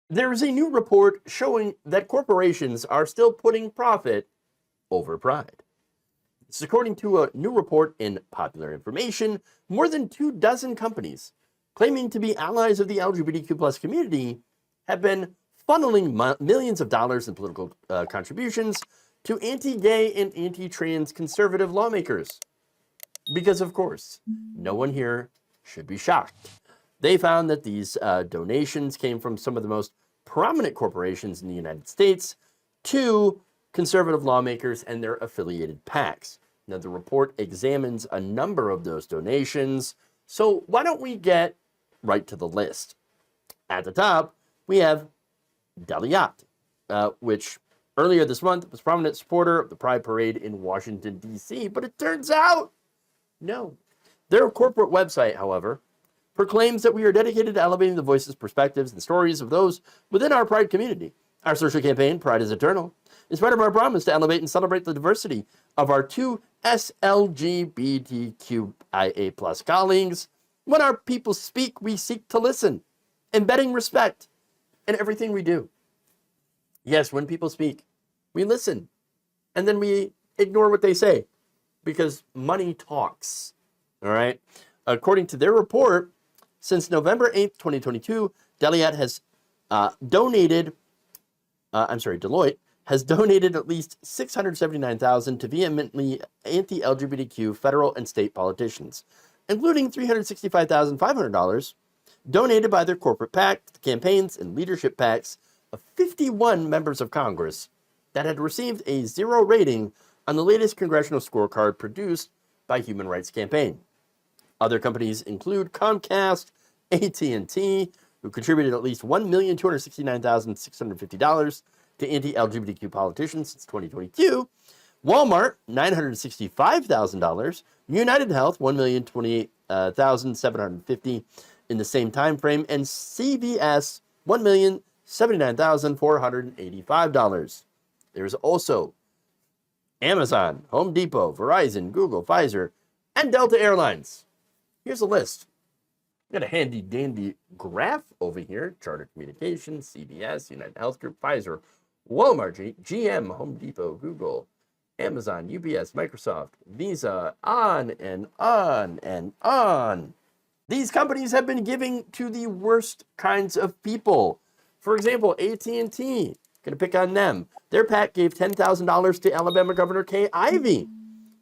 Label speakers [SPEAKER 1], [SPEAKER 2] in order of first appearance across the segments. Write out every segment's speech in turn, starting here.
[SPEAKER 1] There is a new report showing that corporations are still putting profit over pride. This is according to a new report in Popular Information. More than 24 companies claiming to be allies of the LGBTQ+ community have been funneling millions of dollars in political contributions to anti-gay and anti-trans conservative lawmakers. Because, of course, no one here should be shocked. They found that these donations came from some of the most prominent corporations in the United States to conservative lawmakers and their affiliated PACs. Now, the report examines a number of those donations, so why don't we get right to the list? At the top, we have Daliat, which earlier this month was a prominent supporter of the Pride Parade in Washington, D.C., but it turns out, no. Their corporate website, however, proclaims that we are dedicated to elevating the voices, perspectives, and stories of those within our Pride community. Our social campaign, Pride is Eternal, is part of our promise to elevate and celebrate the diversity of our two LGBTQIA+ colleagues. When our people speak, we seek to listen, embedding respect in everything we do. Yes, when people speak, we listen, and then we ignore what they say, because money talks, all right? According to their report, since November 8th, 2022, Deloitte has donated at least $679,000 to vehemently anti-LGBTQ federal and state politicians, including $365,500 donated by their corporate PAC to the campaigns and leadership PACs of 51 members of Congress that had received a 0 rating on the latest congressional scorecard produced by Human Rights Campaign. Other companies include Comcast, AT&T, who contributed at least $1,269,650 to anti-LGBTQ politicians since 2022, Walmart, $965,000, United Health, $1,028,750 in the same time frame, and CVS, $1,079,485. There's also Amazon, Home Depot, Verizon, Google, Pfizer, and Delta Airlines. Here's a list. Got a handy dandy graph over here. Charter Communications, CBS, United Health Group, Pfizer, Walmart, GM, Home Depot, Google, Amazon, UPS, Microsoft, Visa, on and on and on. These companies have been giving to the worst kinds of people. For example, AT&T, gonna pick on them. Their PAC gave $10,000 to Alabama Governor Kay Ivey,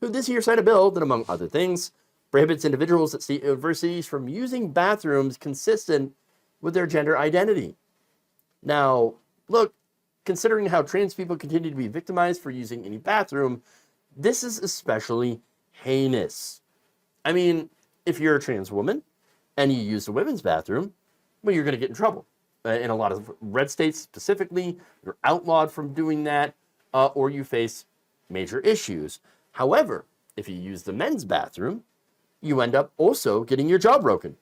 [SPEAKER 1] who this year signed a bill that, among other things, prohibits individuals at state universities from using bathrooms consistent with their gender identity. Now, look, considering how trans people continue to be victimized for using any bathroom, this is especially heinous. I mean, if you're a trans woman and you use the women's bathroom, well, you're going to get in trouble. In a lot of red states specifically, you're outlawed from doing that, or you face major issues. However, if you use the men's bathroom, you end up also getting your jaw broken.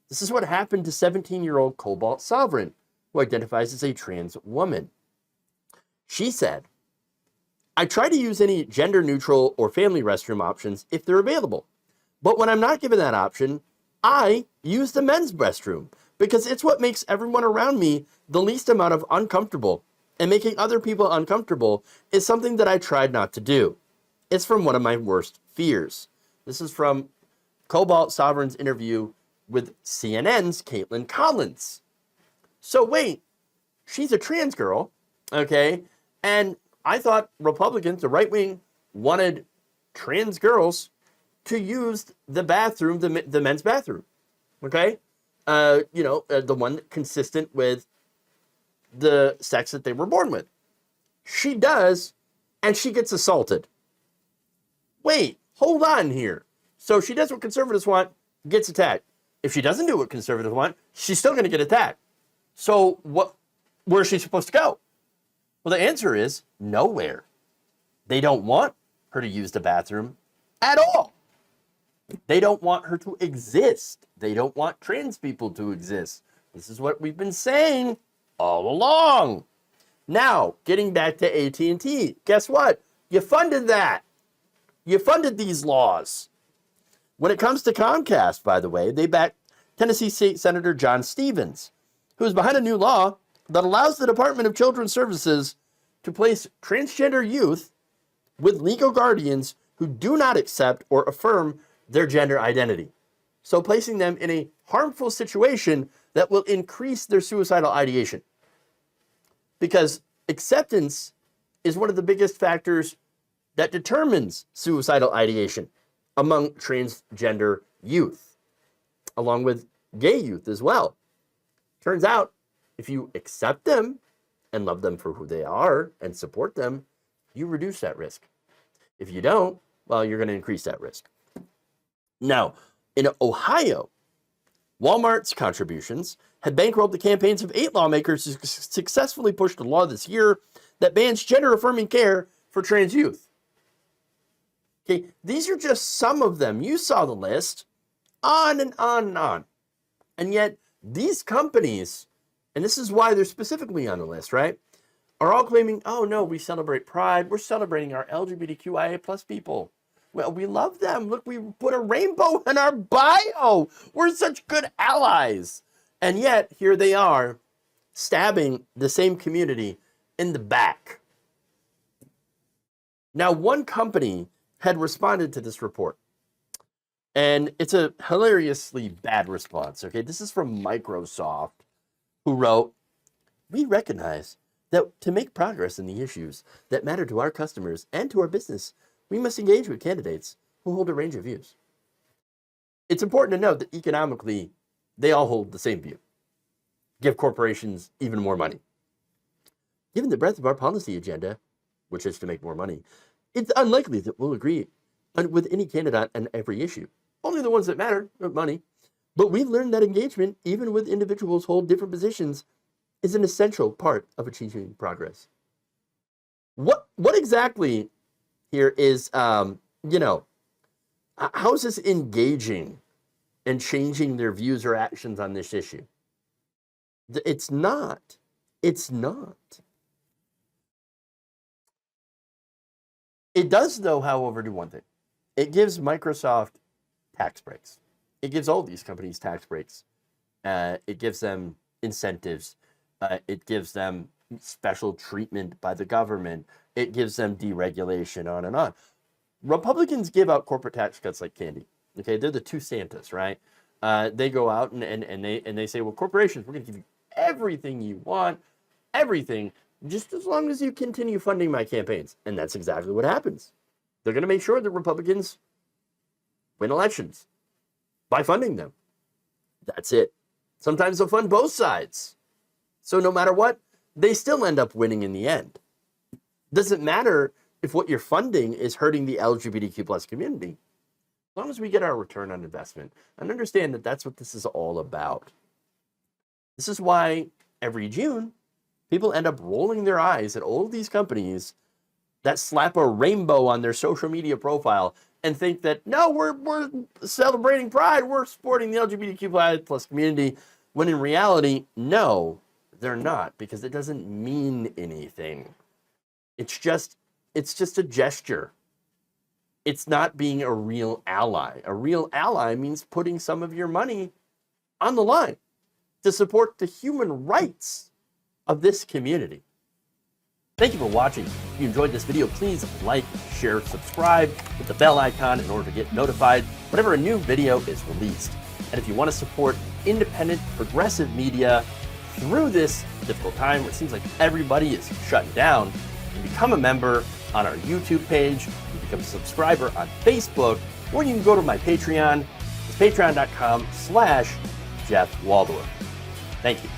[SPEAKER 1] This is what happened to 17-year-old Cobalt Sovereign, who identifies as a trans woman. She said, I try to use any gender-neutral or family restroom options if they're available. But when I'm not given that option, I use the men's restroom because it's what makes everyone around me the least amount of uncomfortable. And making other people uncomfortable is something that I tried not to do. It's from one of my worst fears. This is from Cobalt Sovereign's interview with CNN's Caitlin Collins. So wait, she's a trans girl, okay? And I thought Republicans, the right wing, wanted trans girls to use the bathroom, the men's bathroom, okay? The one consistent with the sex that they were born with. She does, and she gets assaulted. Wait, hold on here. So she does what conservatives want, gets attacked. If she doesn't do what conservatives want, she's still going to get attacked. So where is she supposed to go? Well, the answer is nowhere. They don't want her to use the bathroom at all. They don't want her to exist. They don't want trans people to exist. This is what we've been saying all along. Now, getting back to AT&T, guess what? You funded that. You funded these laws. When it comes to Comcast, by the way, they backed Tennessee State Senator John Stevens, who is behind a new law that allows the Department of Children's Services to place transgender youth with legal guardians who do not accept or affirm their gender identity. So placing them in a harmful situation that will increase their suicidal ideation. Because acceptance is one of the biggest factors that determines suicidal ideation among transgender youth, along with gay youth as well. Turns out, if you accept them and love them for who they are and support them, you reduce that risk. If you don't, well, you're going to increase that risk. Now, in Ohio, Walmart's contributions had bankrolled the campaigns of 8 lawmakers who successfully pushed a law this year that bans gender-affirming care for trans youth. Okay, these are just some of them. You saw the list, on and on and on. And yet, these companies, and this is why they're specifically on the list, right, are all claiming, oh no, we celebrate Pride. We're celebrating our LGBTQIA plus people. Well, we love them. Look, we put a rainbow in our bio. We're such good allies. And yet, here they are, stabbing the same community in the back. Now, one company had responded to this report. And it's a hilariously bad response, okay? This is from Microsoft, who wrote, "We recognize that to make progress in the issues that matter to our customers and to our business, we must engage with candidates who hold a range of views. It's important to note that economically, they all hold the same view. Give corporations even more money. Given the breadth of our policy agenda, which is to make more money, it's unlikely that we'll agree with any candidate on every issue. Only the ones that matter, money. But we've learned that engagement, even with individuals who hold different positions, is an essential part of achieving progress." What exactly here is, how is this engaging and changing their views or actions on this issue? It's not. It's not. It does, though, however, do one thing. It gives Microsoft tax breaks. It gives all these companies tax breaks. It gives them incentives. It gives them special treatment by the government. It gives them deregulation, on and on. Republicans give out corporate tax cuts like candy. Okay, they're the two Santas, right? They go out and they say, well, corporations, we're going to give you everything you want, everything, just as long as you continue funding my campaigns. And that's exactly what happens. They're going to make sure that Republicans win elections by funding them. That's it. Sometimes they'll fund both sides. So no matter what, they still end up winning in the end. Doesn't matter if what you're funding is hurting the LGBTQ plus community, as long as we get our return on investment and understand that that's what this is all about. This is why every June, people end up rolling their eyes at all of these companies that slap a rainbow on their social media profile and think that, no, we're celebrating Pride, we're supporting the LGBTQ plus community, when in reality, no, they're not, because it doesn't mean anything. It's just a gesture. It's not being a real ally. A real ally means putting some of your money on the line to support the human rights of this community. Thank you for watching. If you enjoyed this video, please like, share, subscribe, hit the bell icon in order to get notified whenever a new video is released. And if you want to support independent, progressive media through this difficult time where it seems like everybody is shutting down, you can become a member on our YouTube page, you can become a subscriber on Facebook, or you can go to my Patreon. It's patreon.com/Jeff Waldorf. Thank you.